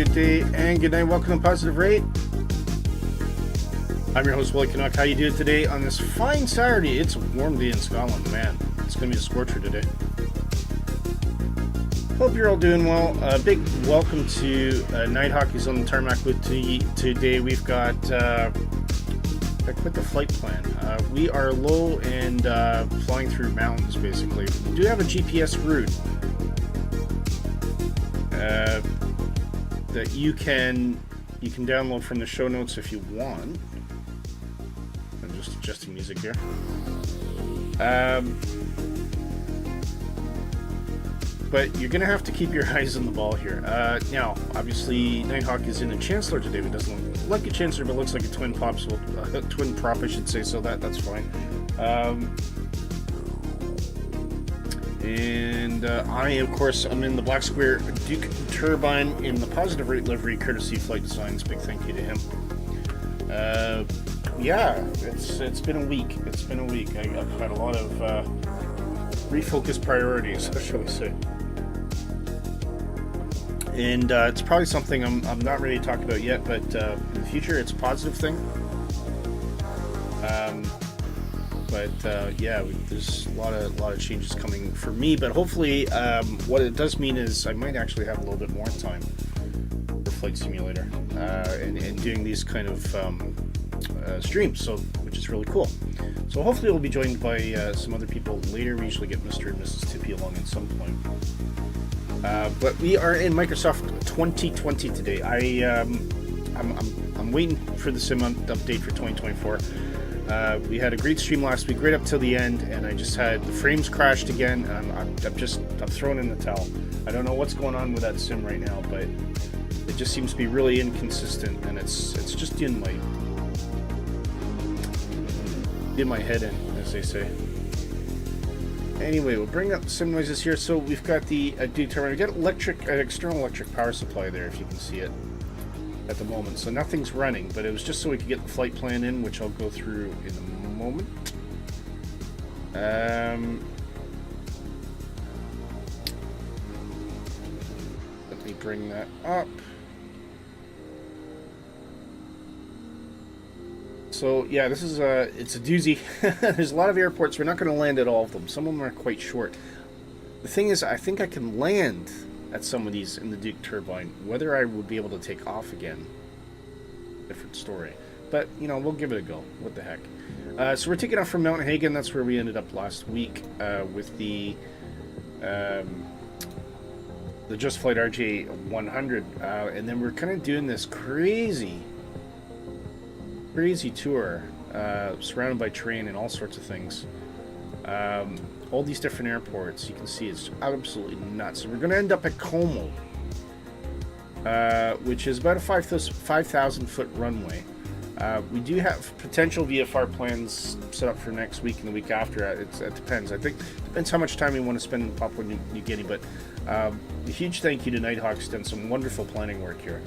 Good day and good night. Welcome to Positive Rate. I'm your host, Willie Canuck. How you doing today on this fine Saturday? It's a warm day in Scotland, man. It's going to be a scorcher today. Hope you're all doing well. Big welcome to Night Hockey's on the Tarmac with today. We've got quite the flight plan. We are low and flying through mountains, basically. We do have a GPS route that you can download from the show notes if you want. I'm just adjusting music here. But you're gonna have to keep your eyes on the ball here. Now, obviously, Nighthawk is in a Chancellor today. It doesn't look like a Chancellor, but looks like a twin prop. So twin prop, I should say. So that's fine. And I, of course, I'm in the Black Square Duke Turbine in the Positive Rate livery, courtesy Flight Designs. Big thank you to him. Yeah, it's been a week. I've had a lot of refocused priorities, shall we say. And it's probably something I'm not ready to talk about yet, but in the future, it's a positive thing. Yeah, there's a lot of changes coming for me, but hopefully what it does mean is I might actually have a little bit more time for Flight Simulator and doing these kind of streams, which is really cool. So hopefully we'll be joined by some other people later. We usually get Mr. and Mrs. Tippy along at some point. But we are in Microsoft 2020 today. I'm waiting for the sim update for 2024. We had a great stream last week, right up till the end, and I just had the frames crashed again. I'm throwing in the towel. I don't know what's going on with that sim right now, but it just seems to be really inconsistent, and it's just doing my head in, as they say. Anyway, we'll bring up sim noises here. So we've got the Duke Turbine. We've got an external electric power supply there, if you can see it at the moment. So nothing's running, but it was just so we could get the flight plan in, which I'll go through in a moment. Let me bring that up. So yeah, this is it's a doozy. There's a lot of airports. We're not going to land at all of them. Some of them are quite short. The thing is, I think I can land at some of these in the Duke Turbine. Whether I would be able to take off again, different story. But, you know, we'll give it a go. What the heck. So we're taking off from Mount Hagen. That's where we ended up last week with the Just Flight RJ 100. And then we're kind of doing this crazy tour surrounded by terrain and all sorts of things. All these different airports, you can see it's absolutely nuts. So we're going to end up at Komo, which is about a 5,000 foot runway. We do have potential VFR plans set up for next week and the week after. It depends. I think it depends how much time we want to spend in Papua New Guinea. But a huge thank you to Nighthawk's done some wonderful planning work here.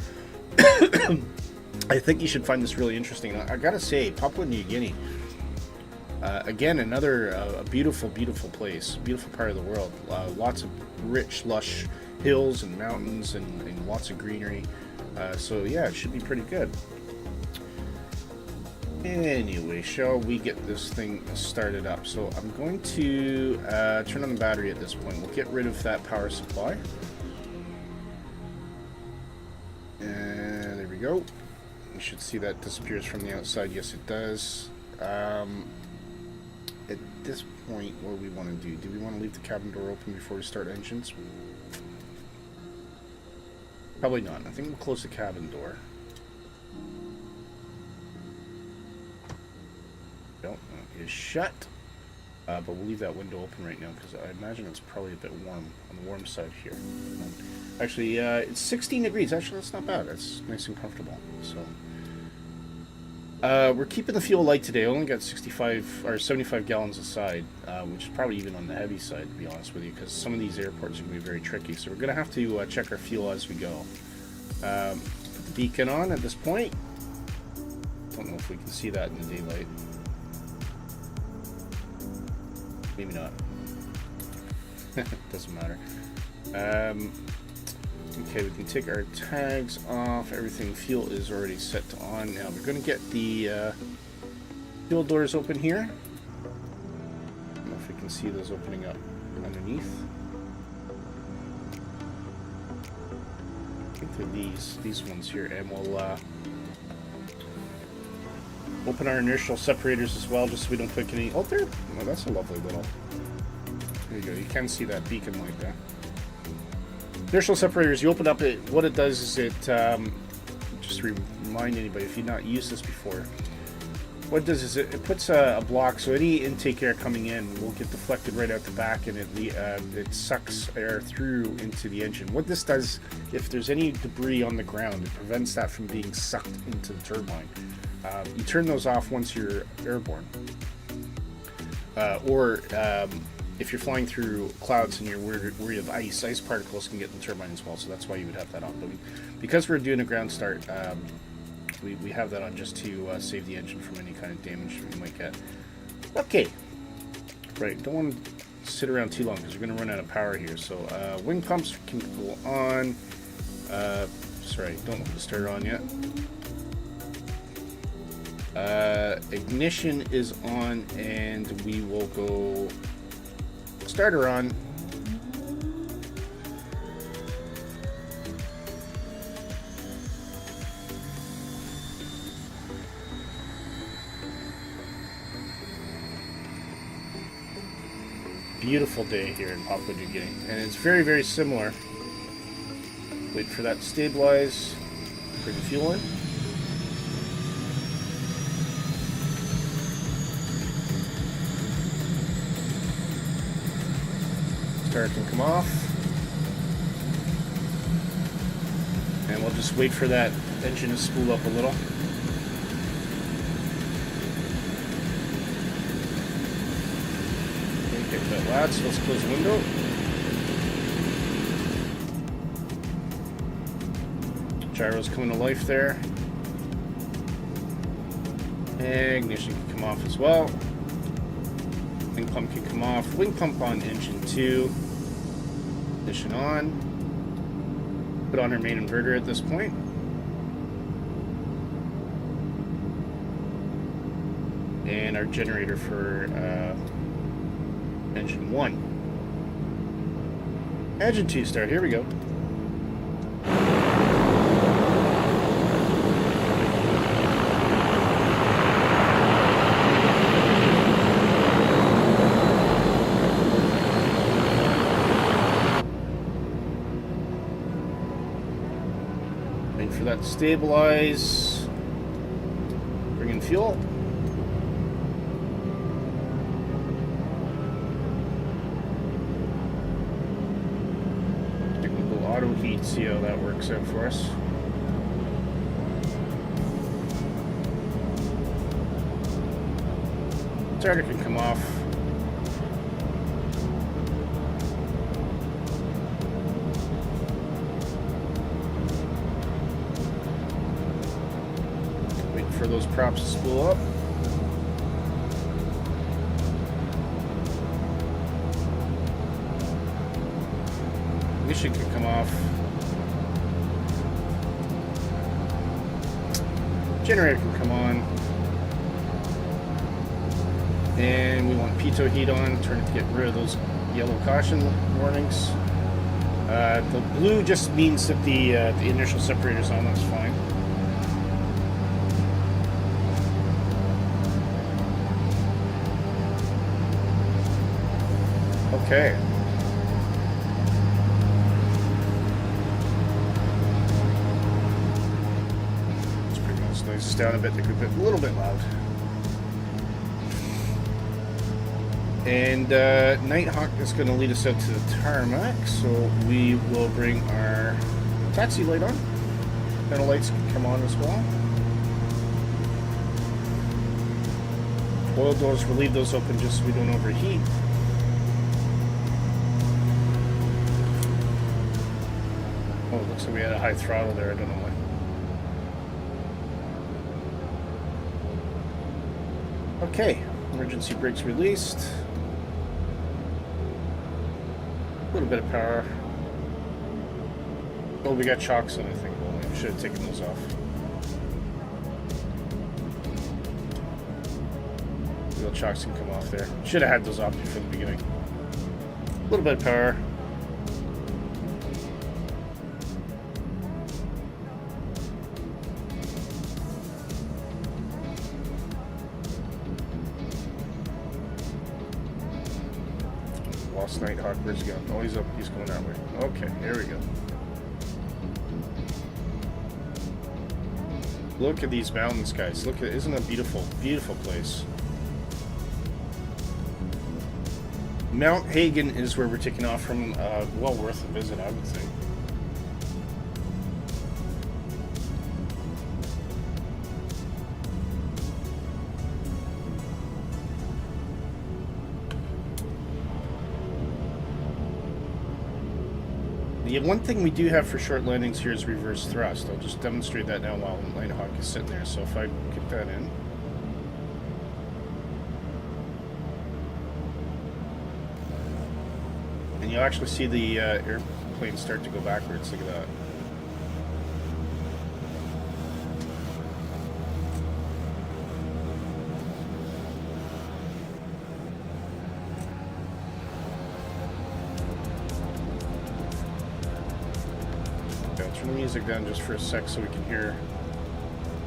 I think you should find this really interesting. I gotta say, Papua New Guinea, again, another a beautiful, beautiful place, beautiful part of the world. Lots of rich, lush hills and mountains and lots of greenery. So yeah, it should be pretty good. Anyway, shall we get this thing started up? So I'm going to turn on the battery at this point. We'll get rid of that power supply. And there we go. You should see that disappears from the outside. Yes, it does. At this point, what do we want to do? Do we want to leave the cabin door open before we start engines? Probably not. I think we'll close the cabin door. No, it is shut. But we'll leave that window open right now because I imagine it's probably a bit warm on the warm side here. Actually, it's 16 degrees. Actually, that's not bad. That's nice and comfortable. So, we're keeping the fuel light today. I only got 65 or 75 gallons aside, which is probably even on the heavy side, to be honest with you, because some of these airports are going to be very tricky. So we're going to have to check our fuel as we go. Put the beacon on at this point. Don't know if we can see that in the daylight. Maybe not. Doesn't matter. Okay, we can take our tags off. Everything, fuel is already set to on. Now we're going to get the fuel doors open here. I don't know if we can see those opening up underneath. I think they're these ones here, and we'll open our inertial separators as well, just so we don't pick any. Oh, there. Oh, that's a lovely little. There you go. You can see that beacon light there. Inertial separators, you open up it. What it does is it, just to remind anybody if you've not used this before, what it does is it puts a block, so any intake air coming in will get deflected right out the back, and it sucks air through into the engine. What this does, if there's any debris on the ground, it prevents that from being sucked into the turbine. You turn those off once you're airborne, or if you're flying through clouds and you're worried of ice particles can get in the turbine as well, so that's why you would have that on. But because we're doing a ground start, we have that on just to save the engine from any kind of damage we might get. Okay, right, don't want to sit around too long because we're going to run out of power here. So wing pumps can go on. Sorry, don't want to start it on yet. Ignition is on, and we will go starter on. Beautiful day here in Papua New Guinea, and it's very, very similar. Wait for that to stabilize. Bring the fuel in. Starter can come off, and we'll just wait for that engine to spool up a little. Okay, get that latch, so let's close the window. Gyro's coming to life there. Ignition can come off as well. Wing pump can come off. Wing pump on engine 2. Ignition on. Put on our main inverter at this point. And our generator for engine 1. Engine 2 start. Here we go. For that to stabilize, bring in fuel. Technical auto heat, see how that works out for us. Starter can come off. Wait for those props to spool up. Ignition can come off. Generator can come on. And we want pitot heat on, trying to get rid of those yellow caution warnings. The blue just means that the inertial separator's on, that's fine. Okay. Let's bring those noises down a bit, they're a little bit loud. And Nighthawk is going to lead us out to the tarmac, so we will bring our taxi light on. And the lights can come on as well. Oil doors, we'll leave those open just so we don't overheat. Oh, it looks like we had a high throttle there, I don't know why. Okay, emergency brakes released. A little bit of power. Oh, we got chocks on, I think. Well, we should have taken those off. Wheel chocks can come off there. Should have had those off before the beginning. A little bit of power. Nighthawk, where's he going? Oh, he's up. He's going that way. Okay, here we go. Look at these mountains, guys. Look at, isn't it a beautiful, beautiful place? Mount Hagen is where we're taking off from. Well worth a visit, I would think. The one thing we do have for short landings here is reverse thrust. I'll just demonstrate that now while Nighthawk is sitting there. So if I kick that in. And you'll actually see the airplane start to go backwards. Look at that. Turn the music down just for a sec so we can hear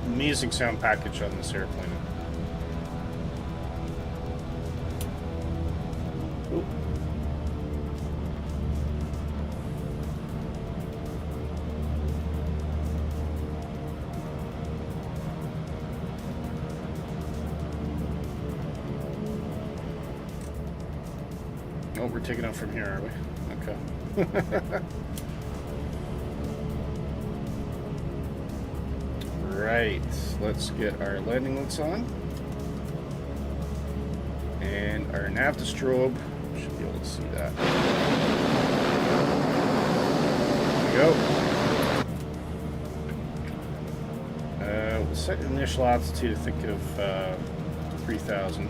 the music sound package on this airplane. Ooh. Oh, we're taking off from here, are we? Okay. Right, let's get our landing lights on. And our nav strobe. Should be able to see that. There we go. We'll set initial altitude, I think of 3,000.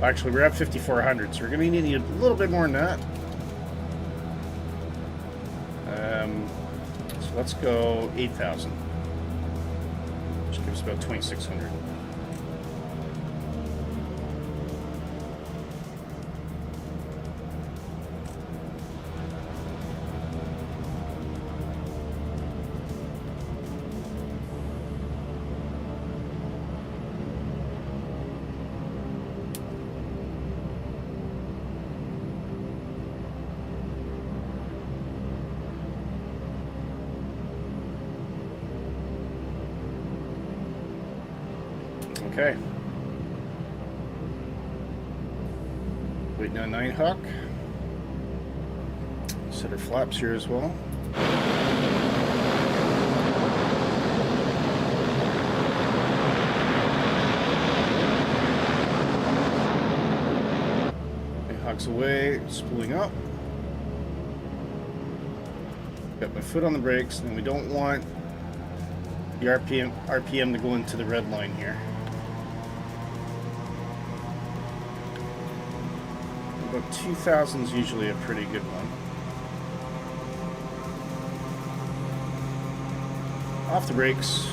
Actually, we're at 5,400, so we're going to need a little bit more than that. So let's go 8,000. Which gives about 2,600. Okay. Waiting on Nighthawk. Set our flaps here as well. Clocks away, spooling up. Got my foot on the brakes, and we don't want the RPM to go into the red line here. About 2,000 is usually a pretty good one. Off the brakes.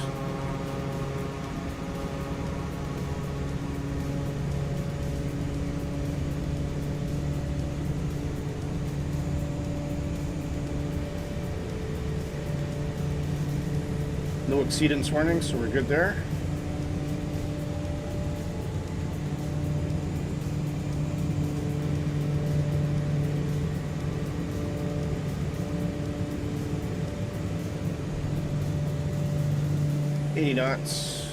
No exceedance warning, so we're good there. $80 knots.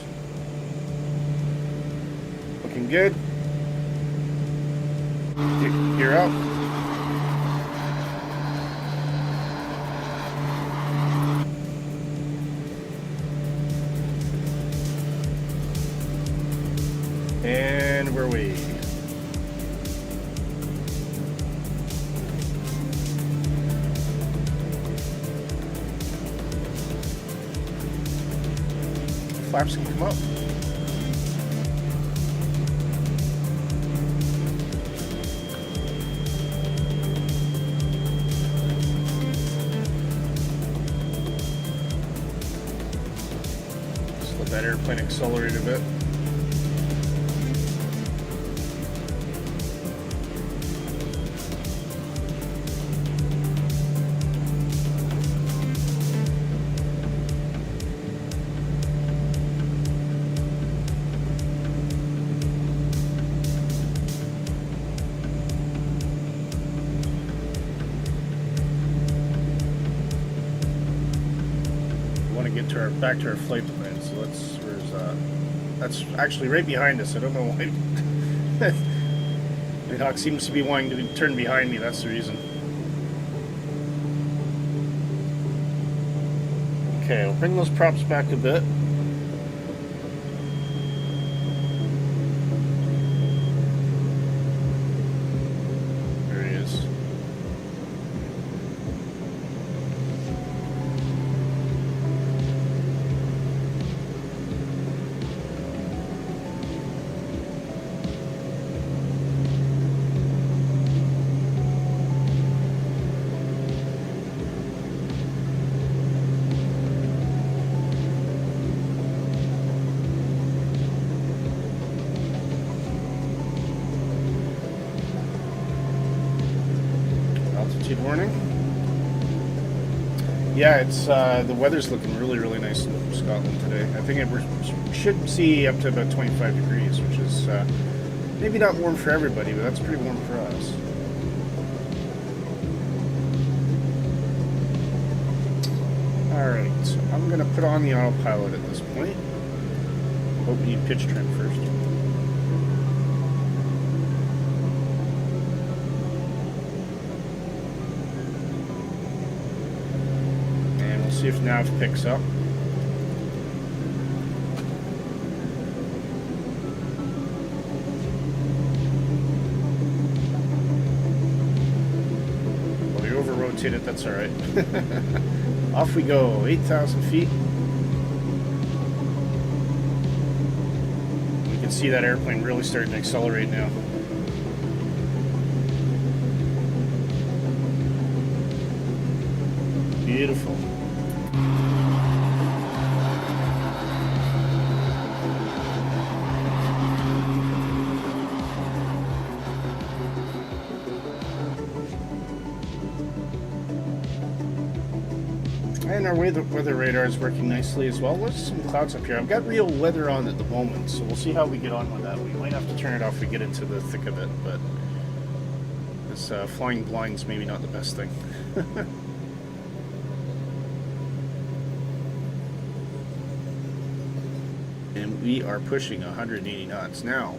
Looking good. Gear up. And where are we? Flaps can come up. Just let that airplane accelerate a bit. Get to our back to our flight plan. So that's actually right behind us. I don't know why. Nighthawk seems to be wanting to turn behind me. That's the reason. Okay, we'll bring those props back a bit. There he is. Warning. Yeah, it's the weather's looking really nice in Scotland today. I think we should see up to about 25 degrees, which is maybe not warm for everybody, but that's pretty warm for us. Alright, so I'm going to put on the autopilot at this point. Hope you need pitch trim first. See if nav picks up. Well, we over-rotated, that's alright. Off we go, 8,000 feet. You can see that airplane really starting to accelerate now. Beautiful. And our weather radar is working nicely as well. There's some clouds up here. I've got real weather on at the moment, so we'll see how we get on with that. We might have to turn it off if we get into the thick of it, but this flying blind's maybe not the best thing. And we are pushing 180 knots now.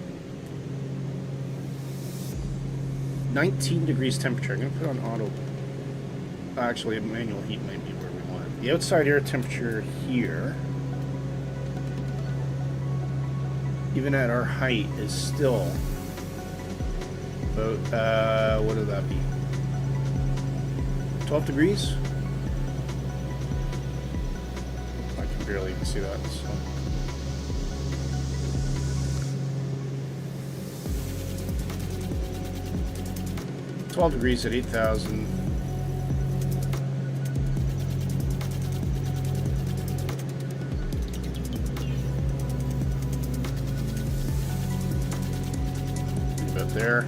19 degrees temperature. I'm going to put on auto. Actually, manual heat might be where we want it. The outside air temperature here, even at our height, is still About, what would that be? 12 degrees? I can barely even see that. So. $12 degrees at 8,000. About there.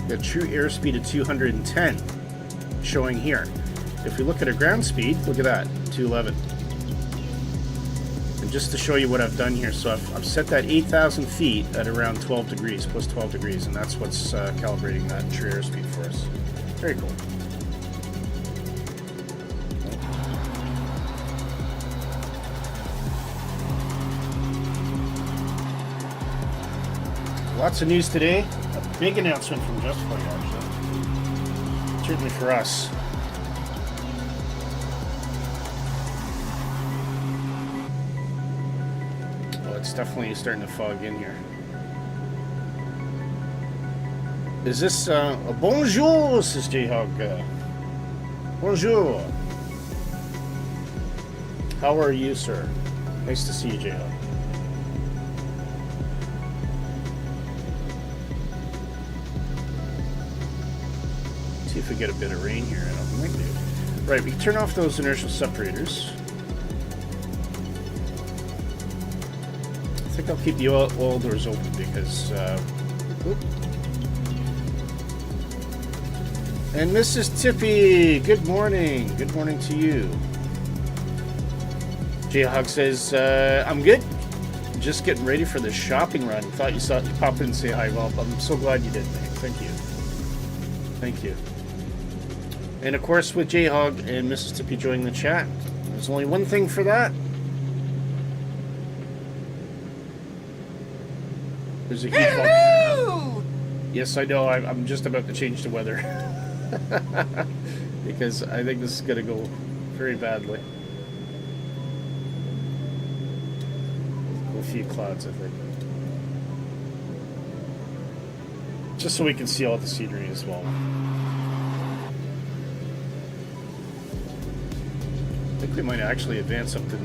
Got true airspeed of 210 showing here. If we look at a ground speed, look at that, 211. And just to show you what I've done here, so I've set that 8,000 feet at around 12 degrees, plus 12 degrees, and that's what's calibrating that true airspeed for us. Very cool. Lots of news today. A big announcement from Justify, actually. Certainly for us. Well, it's definitely starting to fog in here. Is this a bonjour, says J-Hog. Bonjour. How are you, sir? Nice to see you, J-Hog. See if we get a bit of rain here. I don't think we do. Right, we can turn off those inertial separators. I think I'll keep the oil doors open because... And Mrs. Tippy, good morning. Good morning to you. J-Hog says, I'm good. Just getting ready for the shopping run. Thought you saw you pop in and say hi. Well, I'm so glad you did, mate. Thank you. Thank you. And of course, with J-Hog and Mrs. Tippy joining the chat, there's only one thing for that. There's a huge volcano. Yes, I know. I'm just about to change the weather. Because I think this is going to go very badly. A few clouds, I think. Just so we can see all the scenery as well. I think we might actually advance up to...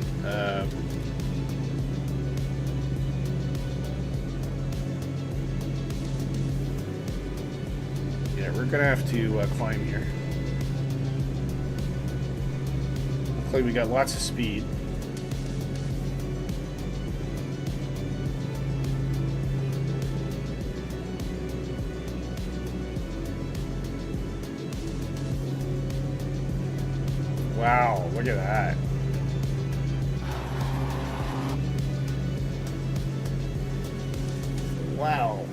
yeah, we're going to have to climb here. Looks like we got lots of speed. Wow, look at that. Wow.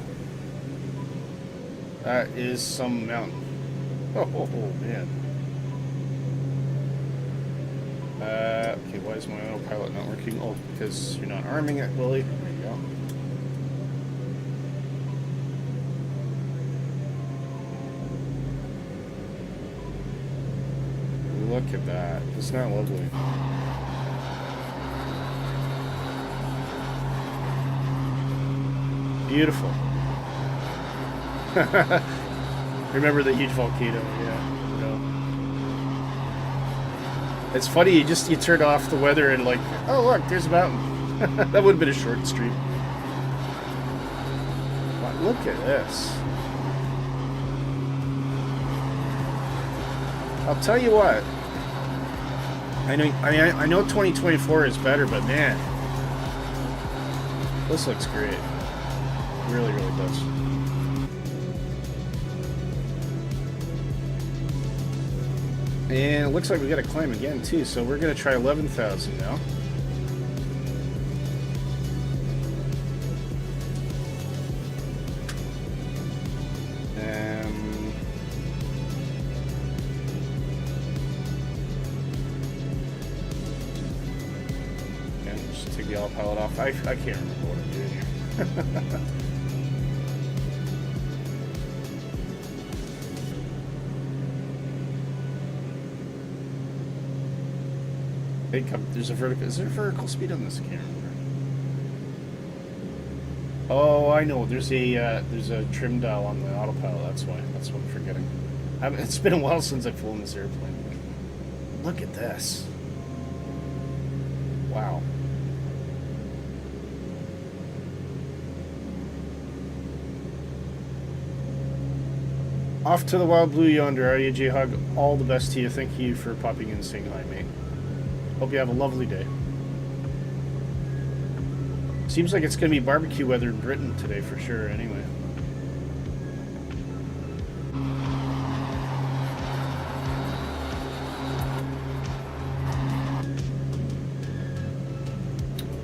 That is some mountain. Oh, man. Okay, why is my autopilot not working? Oh, because you're not arming it, Willie. There you go. Look at that. Isn't that lovely? Beautiful. Remember the huge volcano? Yeah. You know. It's funny. You turn off the weather and like, oh look, there's a mountain. That would have been a short stream. But look at this. I'll tell you what. I know 2024 is better, but man, this looks great. It really, really does. And it looks like we got to climb again too, so we're gonna try 11,000 now. Autopilot off. I can't remember what I'm doing here. Hey, come. There's a vertical. Is there a vertical speed on this? I can't remember. Oh, I know. There's a trim dial on the autopilot. That's why. That's what I'm forgetting. It's been a while since I've flown this airplane. Look at this. Wow. Off to the wild blue yonder. AYJ hug. All the best to you. Thank you for popping in and saying hi, mate. Hope you have a lovely day. Seems like it's going to be barbecue weather in Britain today for sure, anyway.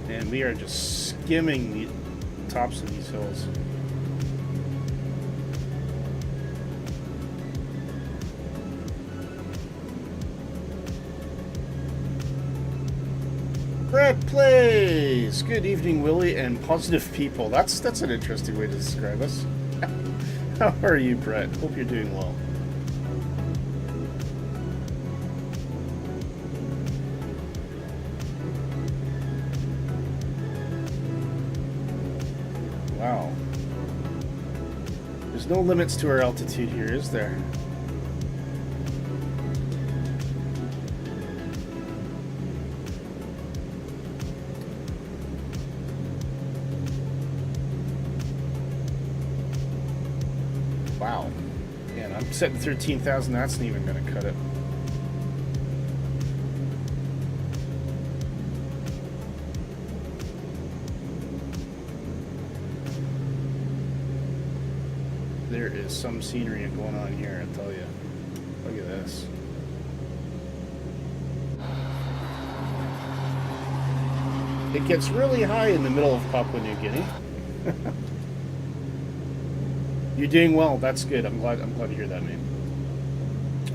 And we are just skimming the tops of these hills. Brett Plays! Good evening, Willie, and positive people. That's an interesting way to describe us. How are you, Brett? Hope you're doing well. Wow. There's no limits to our altitude here, is there? Wow. Man, I'm setting 13,000. That's not even going to cut it. There is some scenery going on here, I tell you. Look at this. It gets really high in the middle of Papua New Guinea. You're doing well. That's good. I'm glad to hear that, man.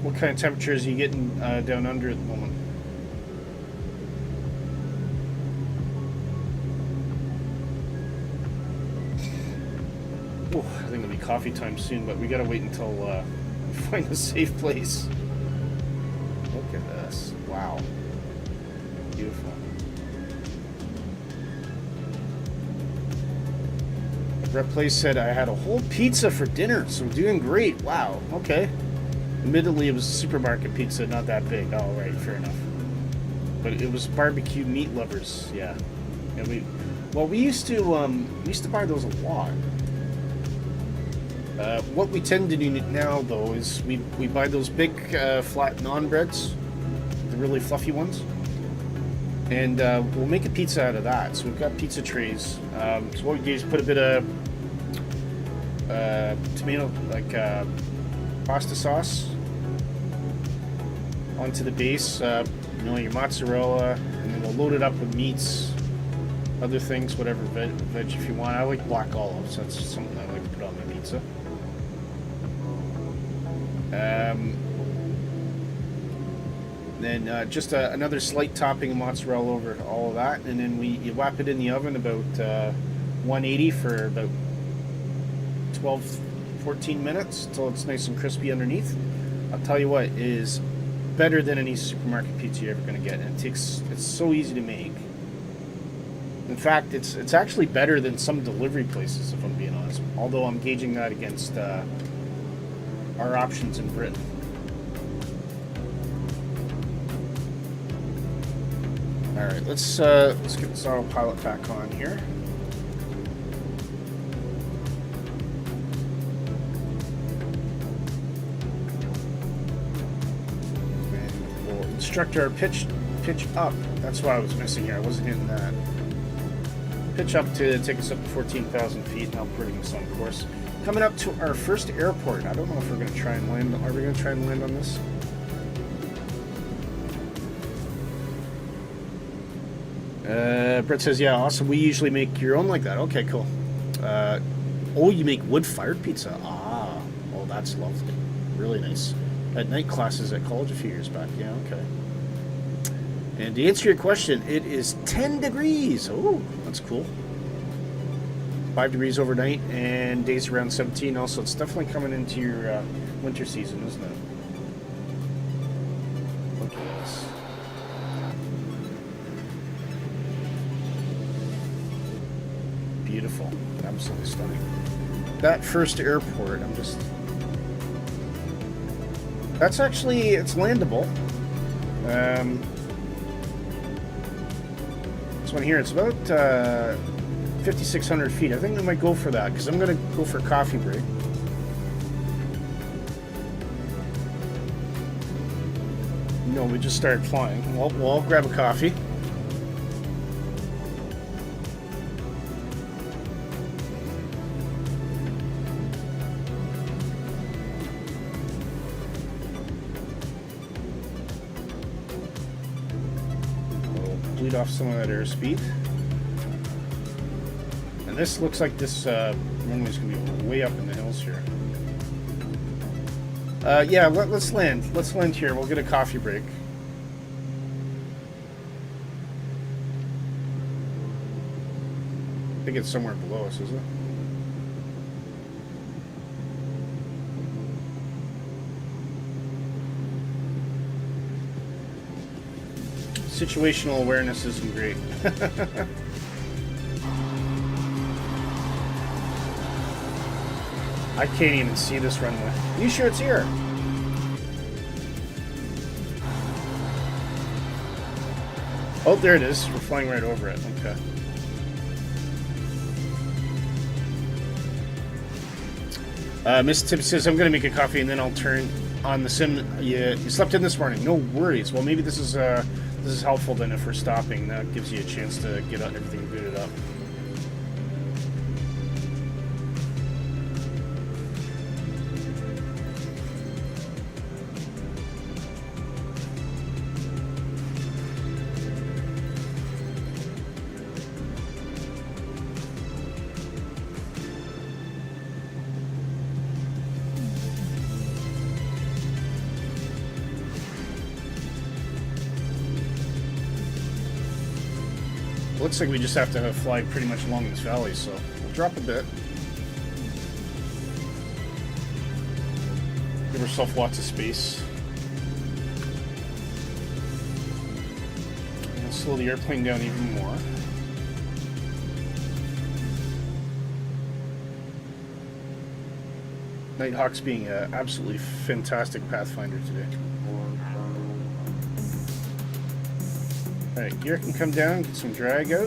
What kind of temperatures are you getting down under at the moment? Oh, I think it'll be coffee time soon, but we gotta wait until we find a safe place. Look at this. Wow. Beautiful. Brett Place said I had a whole pizza for dinner, so doing great. Wow. Okay. Admittedly, it was supermarket pizza, not that big. Oh, right. Fair enough. But it was barbecue meat lovers. Yeah. And we used to buy those a lot. What we tend to do now, though, is we buy those big flat naan breads, the really fluffy ones, and we'll make a pizza out of that. So we've got pizza trays. So what we do is put a bit of tomato, like pasta sauce, onto the base. You know, your mozzarella, and then we'll load it up with meats, other things, whatever veg if you want. I like black olives. That's something I like to put on my pizza. Then just another slight topping of mozzarella over all of that, and then you whap it in the oven about 180 for about 12-14 minutes until it's nice and crispy underneath. I'll tell you what, it is better than any supermarket pizza you're ever going to get, and it's so easy to make. In fact, it's actually better than some delivery places, if I'm being honest, although I'm gauging that against our options in Britain. All right, let's get this autopilot back on here. And we'll instruct our pitch up. That's what I was missing here. I wasn't hitting that. Pitch up to take us up to 14,000 feet. Now putting us on course. Coming up to our first airport. I don't know if we're going to try and land. Are we going to try and land on this? Brett says, yeah, awesome. We usually make your own like that. Okay, cool. Oh, you make wood-fired pizza. Ah, oh, that's lovely. Really nice. At night classes at college a few years back. Yeah, okay. And to answer your question, it is 10 degrees. Oh, that's cool. 5 degrees overnight and days around 17 also. It's definitely coming into your winter season, isn't it? Look at this. beautiful. Absolutely stunning. That first airport, that's actually, it's landable. This one here, it's about 5,600 feet. I think we might go for that, because I'm going to go for a coffee break. No, we just started flying. Well, we'll grab a coffee. We'll bleed off some of that airspeed. And this looks like this runway's going to be way up in the hills here. Yeah, let's land. Let's land here. We'll get a coffee break. I think it's somewhere below us, is it? Situational awareness isn't great. I can't even see this runway. You sure it's here? Oh, there it is. We're flying right over it. Okay. Mississippi says, I'm going to make a coffee and then I'll turn on the sim. You slept in this morning. No worries. Well, maybe this is helpful then if we're stopping. That gives you a chance to get everything booted up. Looks like we just have to fly pretty much along this valley, so we'll drop a bit. Give ourselves lots of space. And we'll slow the airplane down even more. Nighthawk's being an absolutely fantastic pathfinder today. Alright, gear can come down, get some drag out. A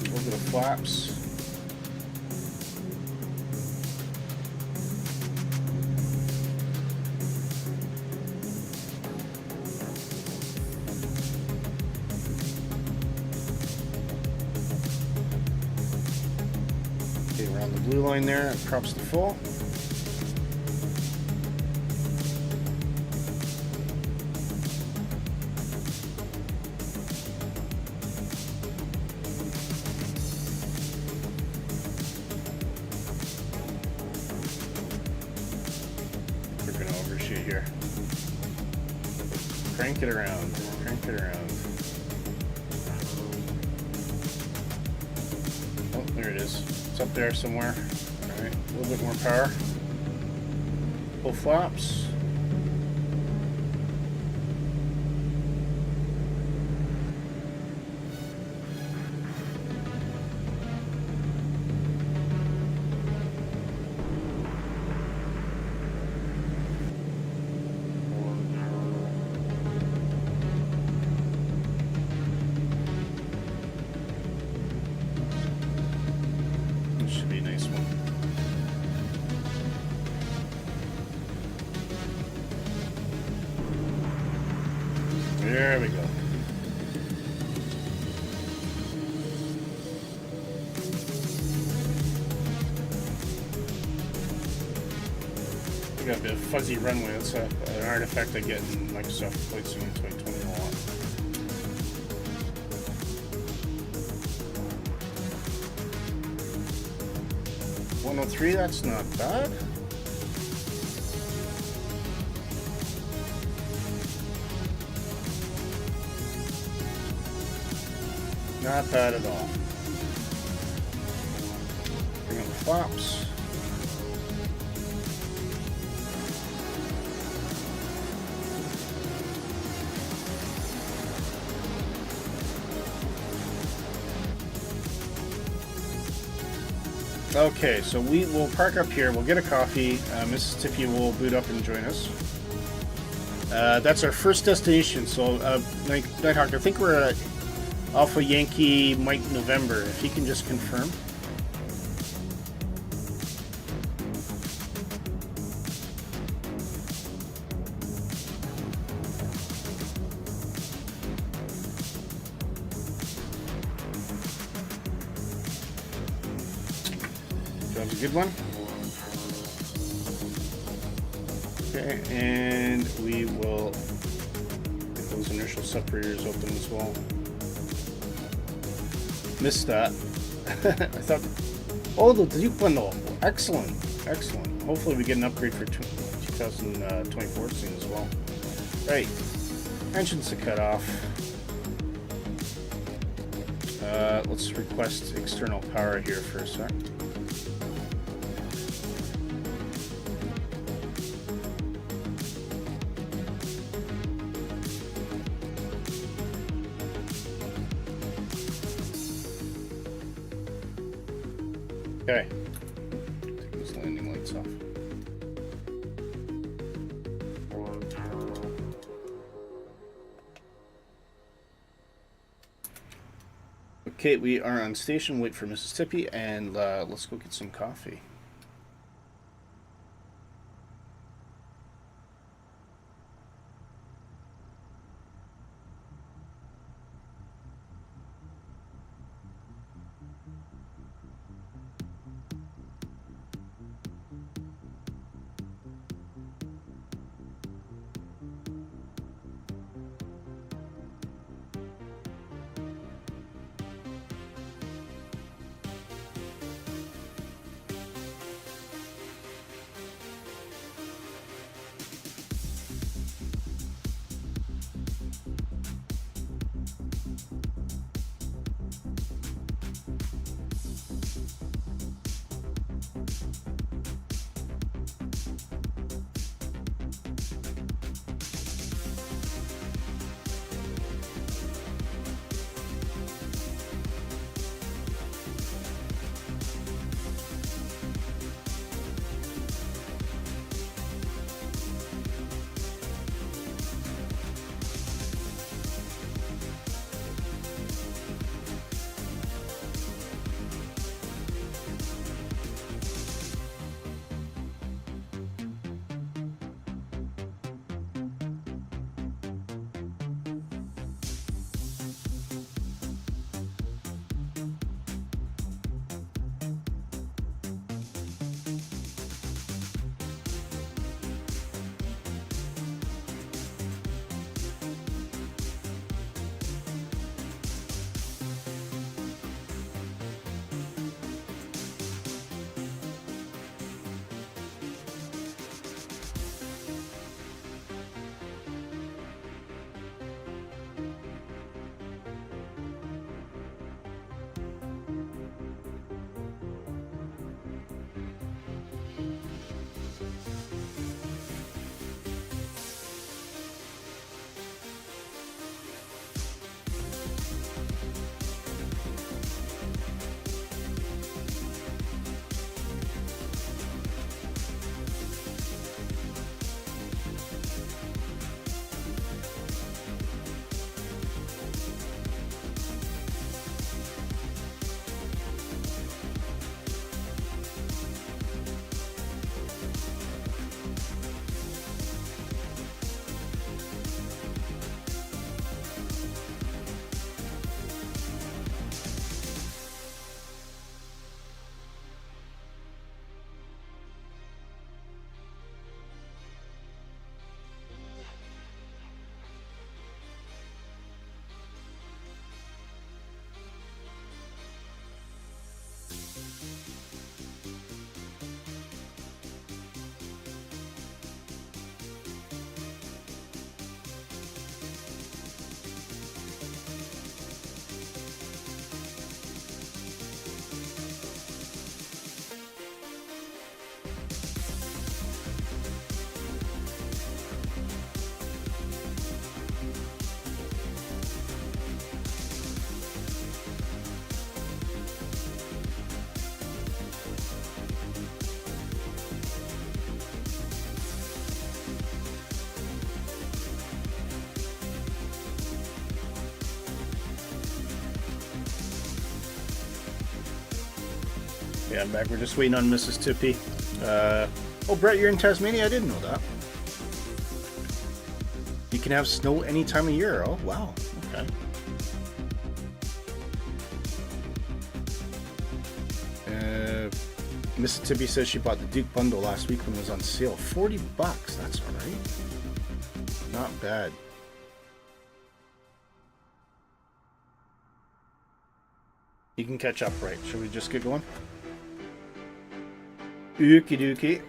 little bit of flaps. Okay, around the blue line there, props to full. Here. Crank it around. Crank it around. Oh, there it is. It's up there somewhere. Alright, a little bit more power. Full flaps. There we go. We got a bit of fuzzy runway. That's an artifact I get in Microsoft Flight Sim 2020 a lot. .103, that's not bad. Not bad at all. Bring on the flaps. Okay, so we will park up here. We'll get a coffee. Mississippi will boot up and join us. That's our first destination. So, Nighthawk, I think we're at Alpha Yankee Mike November. If you can just confirm. That was a good one. Okay, and we will get those inertial separators open as well. Missed that. I thought, oh, the Duke bundle. Excellent, excellent. Hopefully we get an upgrade for 2024 soon as well. Right, engines to cut off. Let's request external power here for a sec. Okay, take those landing lights off. Okay, we are on station. Wait for Mississippi, and let's go get some coffee. Yeah, I'm back. We're just waiting on Mississippi. Oh, Brett, you're in Tasmania? I didn't know that. You can have snow any time of year. Oh, wow. Okay. Mississippi says she bought the Duke bundle last week when it was on sale. $40. That's all right. Not bad. You can catch up, right? Should we just get going? Okie dokie.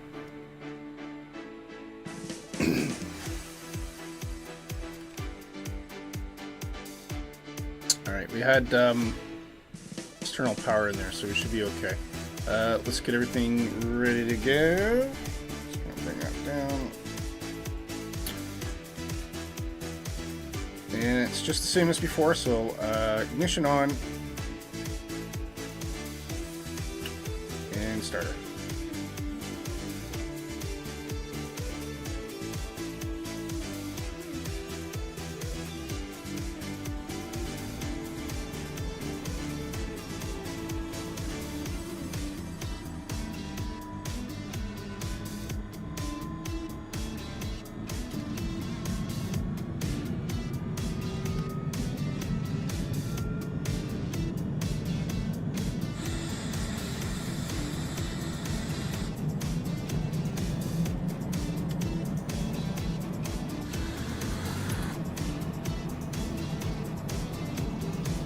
Alright, we had external power in there, so we should be okay. Let's get everything ready to go. Just gonna bring that down. And it's just the same as before, so ignition on. And starter.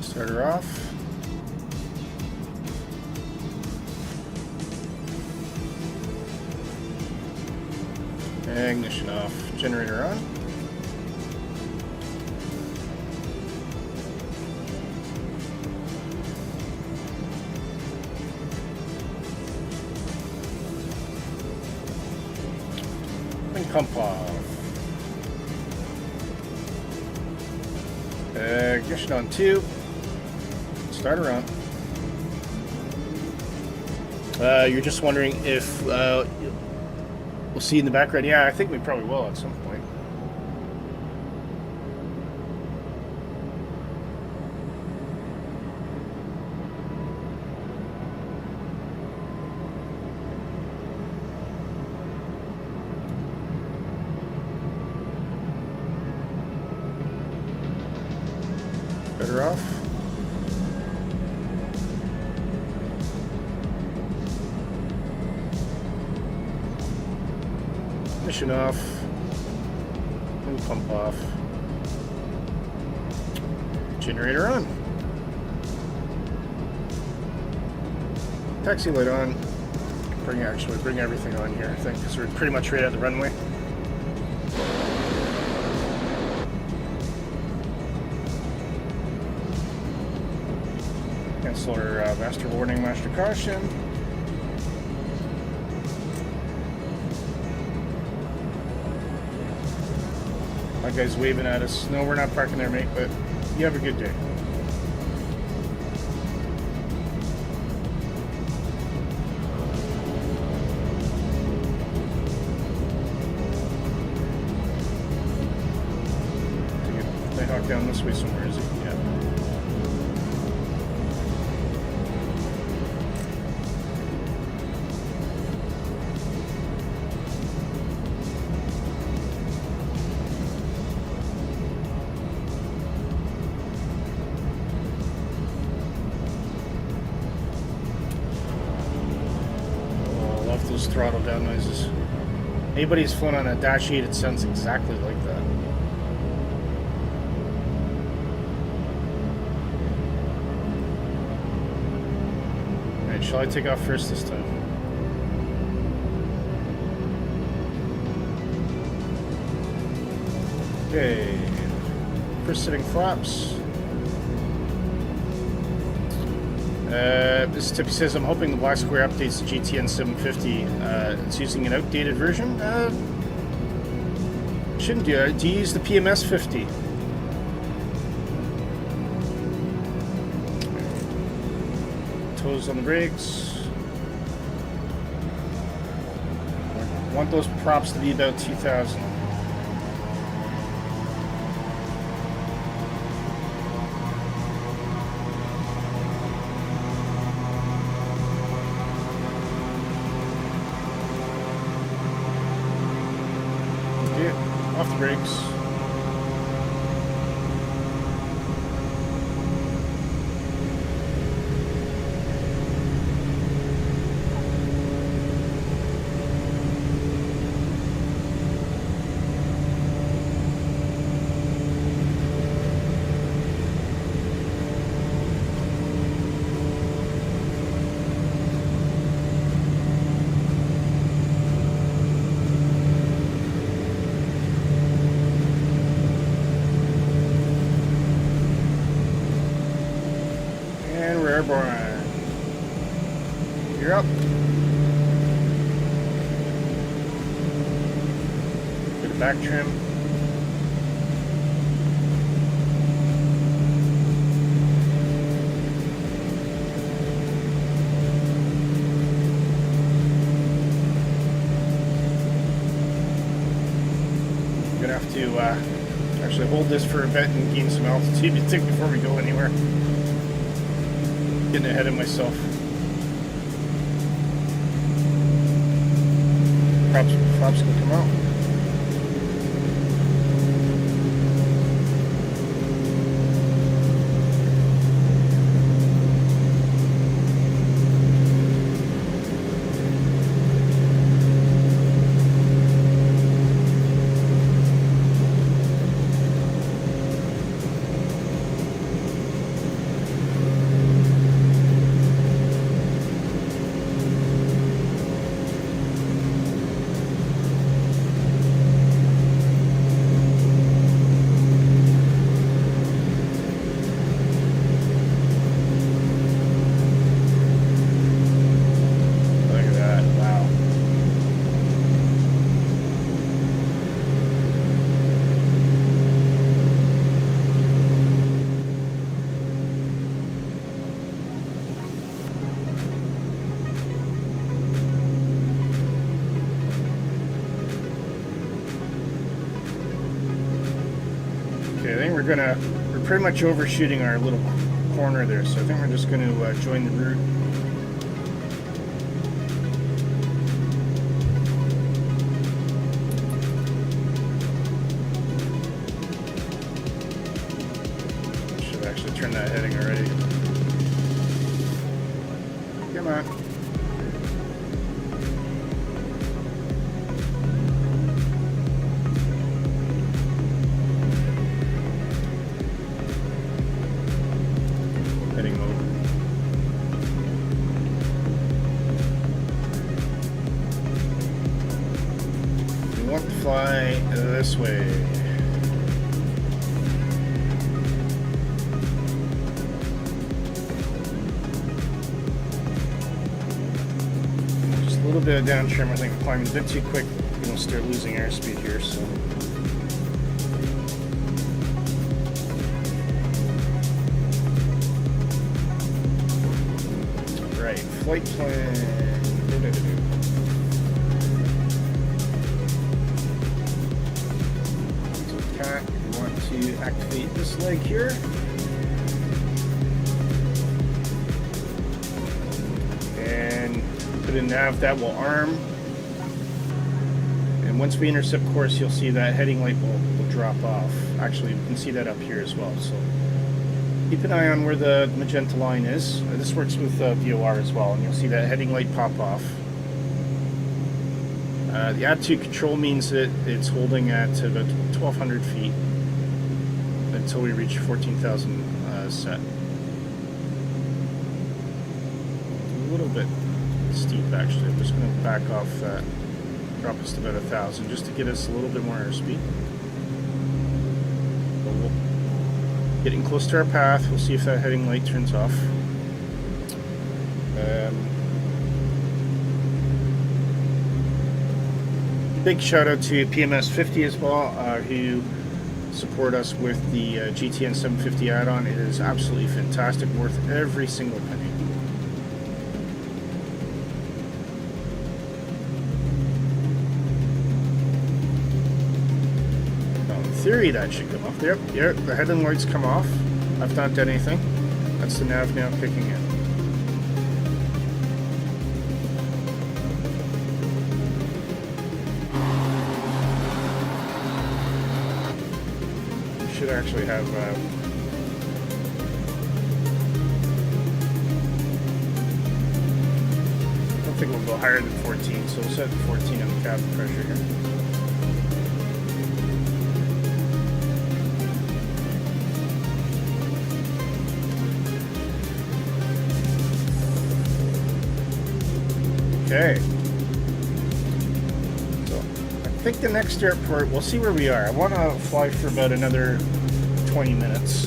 Starter off. Ignition off. Generator on. And pump off. Ignition on 2. Starter on. You're just wondering if we'll see in the background. Yeah, I think we probably will at some point. Starter off. Ignition off, and pump off. Generator on. Taxi light on. Bring everything on here, I think, because we're pretty much right at the runway. Cancel our master warning, master caution. That guy's waving at us. No, we're not parking there, mate, but you have a good day. They hawk down this way somewhere, is it? Yeah. Those throttle down noises. Anybody who's flown on a Dash 8, it sounds exactly like that. Alright, shall I take off first this time? Okay. First sitting flaps. Mississippi says, I'm hoping the Black Square updates the GTN 750. It's using an outdated version. Shouldn't do it. Do you use the PMS 50? Toes on the brakes. Want those props to be about 2,000. Off the brakes. Turbine. You're up. Bit of back trim. I'm gonna have to actually hold this for a bit and gain some altitude before we go anywhere. Getting ahead of myself. Flaps can come out. We're pretty much overshooting our little corner there, so I think we're just going to join the route. Should actually turn that heading already. Come on. Fly this way. Just a little bit of down trim. I think I'm climbing a bit too quick. We're going to start losing airspeed here. So. Right, flight plan. To activate this leg here. And put in nav, that will arm. And once we intercept course, you'll see that heading light will drop off. Actually, you can see that up here as well. So keep an eye on where the magenta line is. This works with VOR as well, and you'll see that heading light pop off. The ADD-2 control means that it's holding at about 1,200 feet. Until we reach 14,000 set. A little bit steep actually. I'm just going to back off that, drop us to about 1,000 just to get us a little bit more airspeed. But we'll getting close to our path. We'll see if that heading light turns off. Big shout out to PMS 50 as well, who support us with the GTN 750 add-on. It is absolutely fantastic, worth every single penny. Now, in theory, that should come off. Yep, the heading lights come off. I've not done anything. That's the nav now kicking in. actually have. I don't think we'll go higher than 14, so we'll set 14 on the cabin pressure here. Okay. So I think the next airport, we'll see where we are. I want to fly for about another 20 minutes.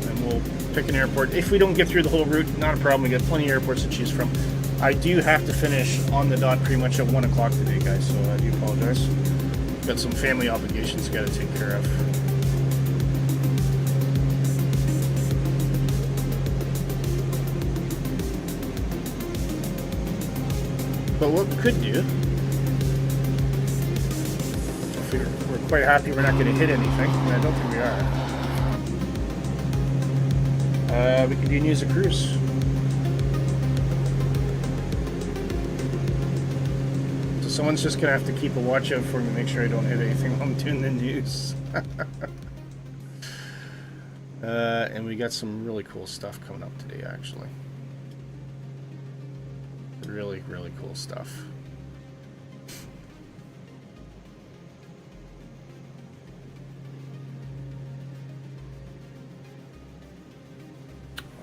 And we'll pick an airport. If we don't get through the whole route, not a problem. We got plenty of airports to choose from. I do have to finish on the dot pretty much at 1 o'clock today, guys, so I do apologize. Got some family obligations got to take care of. But what we could do, if we're quite happy we're not going to hit anything, and I don't think we are, we could do news of cruise. So someone's just going to have to keep a watch out for me, make sure I don't hit anything while I'm doing the news. And we got some really cool stuff coming up today, actually. Really, really cool stuff.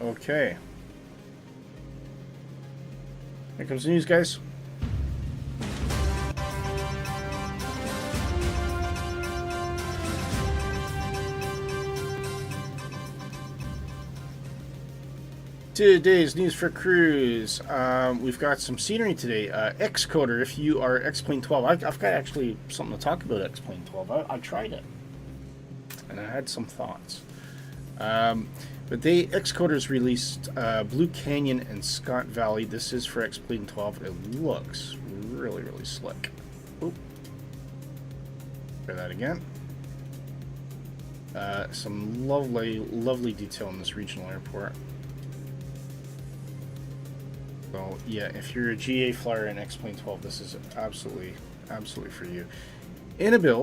Okay. Here comes the news, guys. Today's news for cruise. We've got some scenery today. Xcoder, if you are X-Plane 12. I've got actually something to talk about X-Plane 12. I tried it. And I had some thoughts. But Xcoder's released Blue Canyon and Scott Valley. This is for X-Plane 12. It looks really, really slick. Oop. Try that again. Some lovely, lovely detail in this regional airport. So yeah, if you're a GA flyer in X-Plane 12, this is absolutely, absolutely for you. In a build.